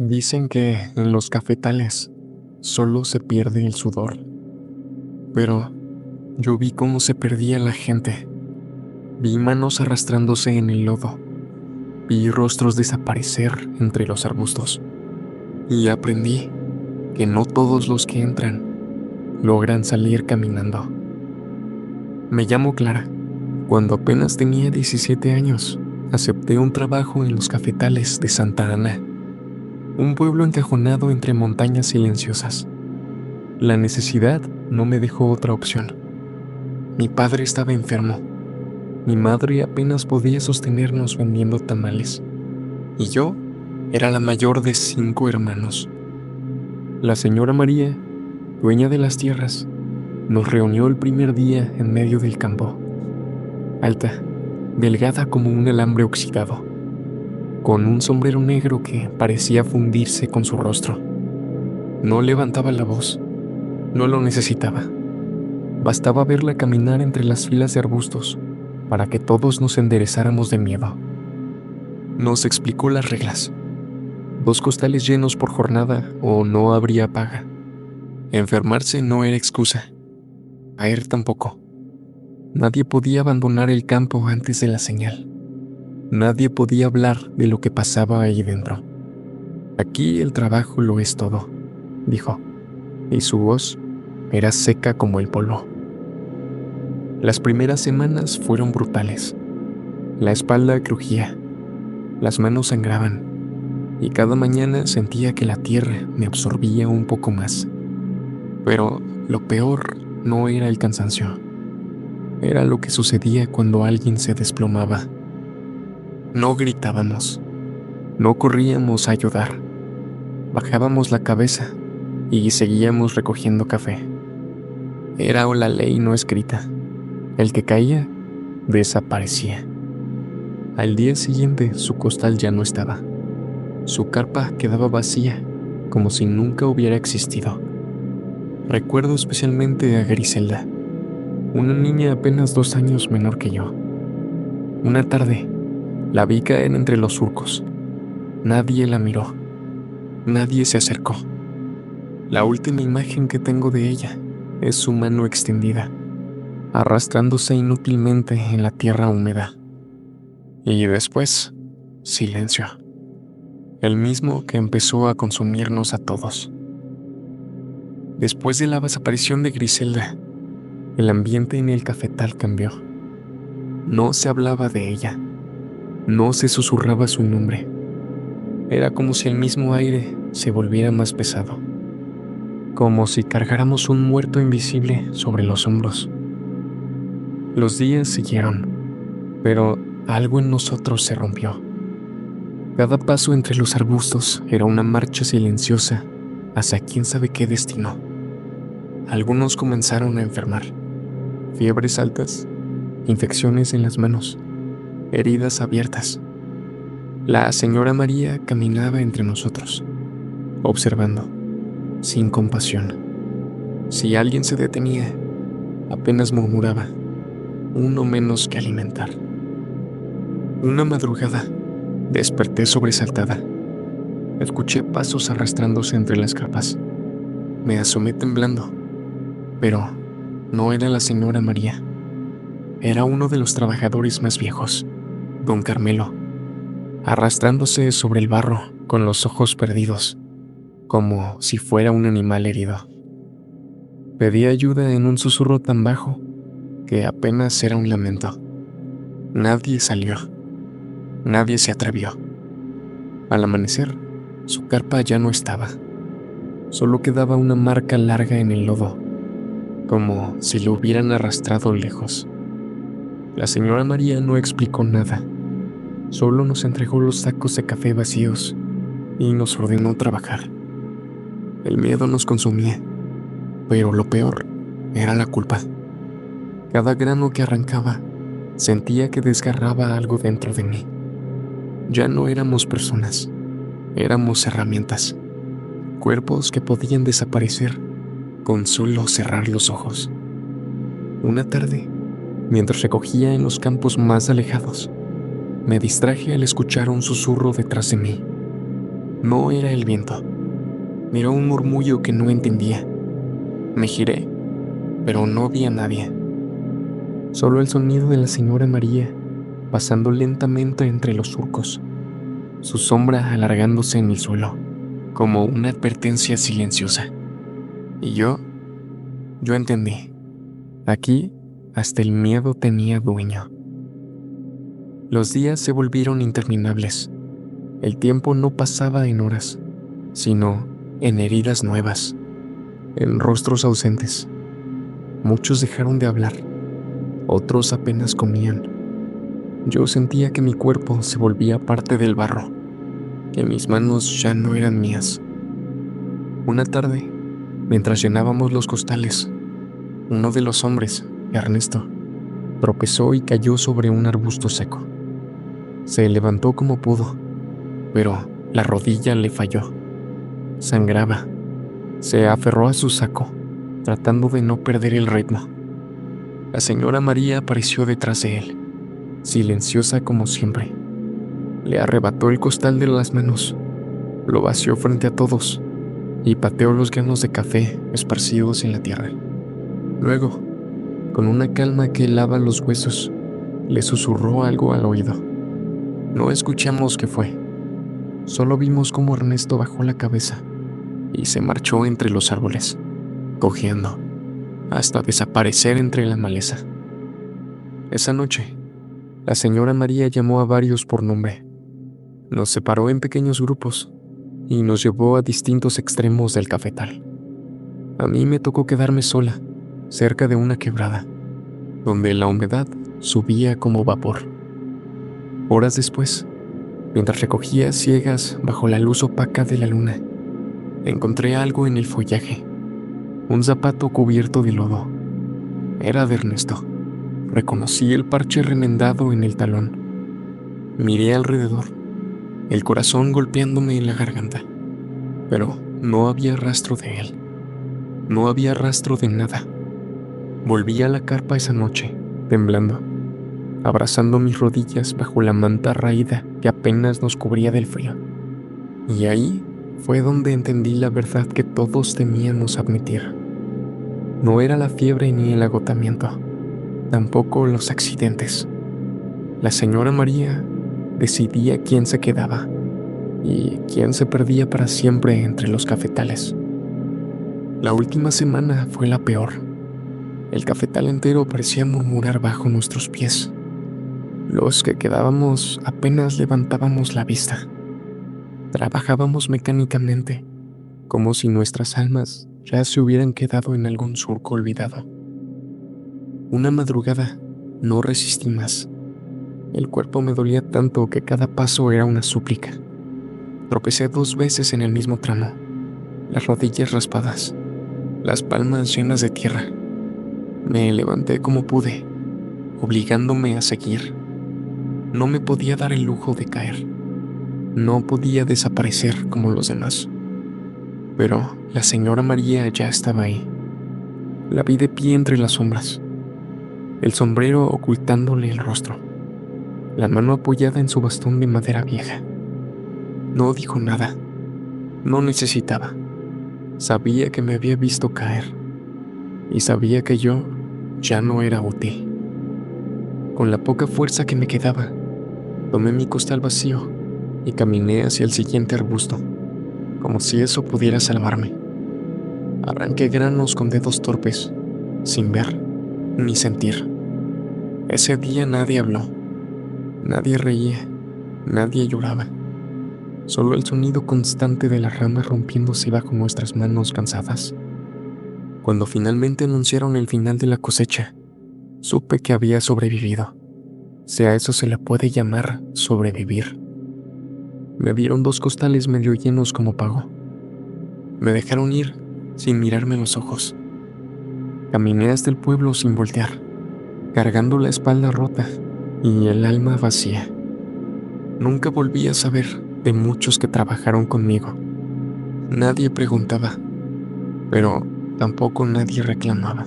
Dicen que en los cafetales solo se pierde el sudor, pero yo vi cómo se perdía la gente. Vi manos arrastrándose en el lodo, vi rostros desaparecer entre los arbustos y aprendí que no todos los que entran logran salir caminando. Me llamo Clara. Cuando apenas tenía 17 años, acepté un trabajo en los cafetales de Santa Ana, un pueblo encajonado entre montañas silenciosas. La necesidad no me dejó otra opción. Mi padre estaba enfermo. Mi madre apenas podía sostenernos vendiendo tamales. Y yo era la mayor de 5 hermanos. La señora María, dueña de las tierras, nos reunió el primer día en medio del campo. Alta, delgada como un alambre oxidado, con un sombrero negro que parecía fundirse con su rostro. No levantaba la voz. No lo necesitaba. Bastaba verla caminar entre las filas de arbustos para que todos nos enderezáramos de miedo. Nos explicó las reglas. 2 costales llenos por jornada o no habría paga. Enfermarse no era excusa. Caer tampoco. Nadie podía abandonar el campo antes de la señal. Nadie podía hablar de lo que pasaba ahí dentro. Aquí el trabajo lo es todo, dijo, y su voz era seca como el polvo. Las primeras semanas fueron brutales. La espalda crujía, las manos sangraban, y cada mañana sentía que la tierra me absorbía un poco más. Pero lo peor no era el cansancio. Era lo que sucedía cuando alguien se desplomaba. No gritábamos, no corríamos a ayudar. Bajábamos la cabeza y seguíamos recogiendo café. Era la ley no escrita. El que caía, desaparecía. Al día siguiente su costal ya no estaba. Su carpa quedaba vacía, como si nunca hubiera existido. Recuerdo especialmente a Griselda, una niña apenas 2 años menor que yo. Una tarde, la vi caer entre los surcos. Nadie la miró. Nadie se acercó. La última imagen que tengo de ella es su mano extendida, arrastrándose inútilmente en la tierra húmeda. Y después, silencio. El mismo que empezó a consumirnos a todos. Después de la desaparición de Griselda, el ambiente en el cafetal cambió. No se hablaba de ella. No se susurraba su nombre. Era como si el mismo aire se volviera más pesado. Como si cargáramos un muerto invisible sobre los hombros. Los días siguieron, pero algo en nosotros se rompió. Cada paso entre los arbustos era una marcha silenciosa hacia quién sabe qué destino. Algunos comenzaron a enfermar. Fiebres altas, infecciones en las manos, heridas abiertas. La señora María caminaba entre nosotros, observando, sin compasión. Si alguien se detenía, apenas murmuraba, uno menos que alimentar. Una madrugada, desperté sobresaltada. Escuché pasos arrastrándose entre las capas. Me asomé temblando, pero no era la señora María. Era uno de los trabajadores más viejos, don Carmelo, arrastrándose sobre el barro con los ojos perdidos, como si fuera un animal herido. Pedí ayuda en un susurro tan bajo que apenas era un lamento. Nadie salió. Nadie se atrevió. Al amanecer, su carpa ya no estaba. Solo quedaba una marca larga en el lodo, como si lo hubieran arrastrado lejos. La señora María no explicó nada. Solo nos entregó los sacos de café vacíos y nos ordenó trabajar. El miedo nos consumía, pero lo peor era la culpa. Cada grano que arrancaba, sentía que desgarraba algo dentro de mí. Ya no éramos personas, éramos herramientas, cuerpos que podían desaparecer con solo cerrar los ojos. Una tarde, mientras recogía en los campos más alejados, me distraje al escuchar un susurro detrás de mí. No era el viento, era un murmullo que no entendía. Me giré, pero no vi a nadie. Solo el sonido de la señora María pasando lentamente entre los surcos, su sombra alargándose en el suelo, como una advertencia silenciosa. Y yo entendí. Aquí, hasta el miedo tenía dueño. Los días se volvieron interminables. El tiempo no pasaba en horas, sino en heridas nuevas, en rostros ausentes. Muchos dejaron de hablar, otros apenas comían. Yo sentía que mi cuerpo se volvía parte del barro, que mis manos ya no eran mías. Una tarde, mientras llenábamos los costales, uno de los hombres, Ernesto, tropezó y cayó sobre un arbusto seco. Se levantó como pudo, pero la rodilla le falló. Sangraba. Se aferró a su saco, tratando de no perder el ritmo. La señora María apareció detrás de él, silenciosa como siempre. Le arrebató el costal de las manos, lo vació frente a todos y pateó los granos de café esparcidos en la tierra. Luego, con una calma que helaba los huesos, le susurró algo al oído. No escuchamos qué fue. Solo vimos cómo Ernesto bajó la cabeza y se marchó entre los árboles, cojeando, hasta desaparecer entre la maleza. Esa noche, la señora María llamó a varios por nombre. Nos separó en pequeños grupos y nos llevó a distintos extremos del cafetal. A mí me tocó quedarme sola, cerca de una quebrada, donde la humedad subía como vapor. Horas después, mientras recogía ciegas bajo la luz opaca de la luna, encontré algo en el follaje, un zapato cubierto de lodo. Era de Ernesto. Reconocí el parche remendado en el talón. Miré alrededor, el corazón golpeándome en la garganta, pero no había rastro de él. No había rastro de nada. Volví a la carpa esa noche, temblando, abrazando mis rodillas bajo la manta raída que apenas nos cubría del frío. Y ahí fue donde entendí la verdad que todos temíamos admitir. No era la fiebre ni el agotamiento, tampoco los accidentes. La señora María decidía quién se quedaba y quién se perdía para siempre entre los cafetales. La última semana fue la peor. El cafetal entero parecía murmurar bajo nuestros pies. Los que quedábamos apenas levantábamos la vista. Trabajábamos mecánicamente, como si nuestras almas ya se hubieran quedado en algún surco olvidado. Una madrugada no resistí más. El cuerpo me dolía tanto que cada paso era una súplica. Tropecé 2 veces en el mismo tramo, las rodillas raspadas, las palmas llenas de tierra. Me levanté como pude, obligándome a seguir. No me podía dar el lujo de caer. No podía desaparecer como los demás. Pero la señora María ya estaba ahí. La vi de pie entre las sombras, el sombrero ocultándole el rostro, la mano apoyada en su bastón de madera vieja. No dijo nada. No necesitaba. Sabía que me había visto caer y sabía que yo ya no era útil. Con la poca fuerza que me quedaba, tomé mi costal vacío y caminé hacia el siguiente arbusto, como si eso pudiera salvarme. Arranqué granos con dedos torpes, sin ver ni sentir. Ese día nadie habló, nadie reía, nadie lloraba. Solo el sonido constante de las ramas rompiéndose bajo nuestras manos cansadas. Cuando finalmente anunciaron el final de la cosecha, supe que había sobrevivido. Si a eso se le puede llamar sobrevivir. Me dieron 2 costales medio llenos como pago. Me dejaron ir sin mirarme los ojos. Caminé hasta el pueblo sin voltear, cargando la espalda rota y el alma vacía. Nunca volví a saber de muchos que trabajaron conmigo. Nadie preguntaba, pero tampoco nadie reclamaba.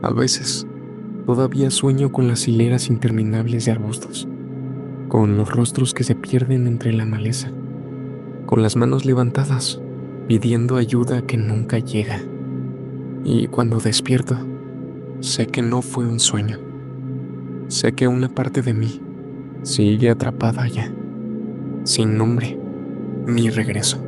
A veces, todavía sueño con las hileras interminables de arbustos, con los rostros que se pierden entre la maleza, con las manos levantadas, pidiendo ayuda que nunca llega. Y cuando despierto, sé que no fue un sueño. Sé que una parte de mí sigue atrapada allá, sin nombre ni regreso.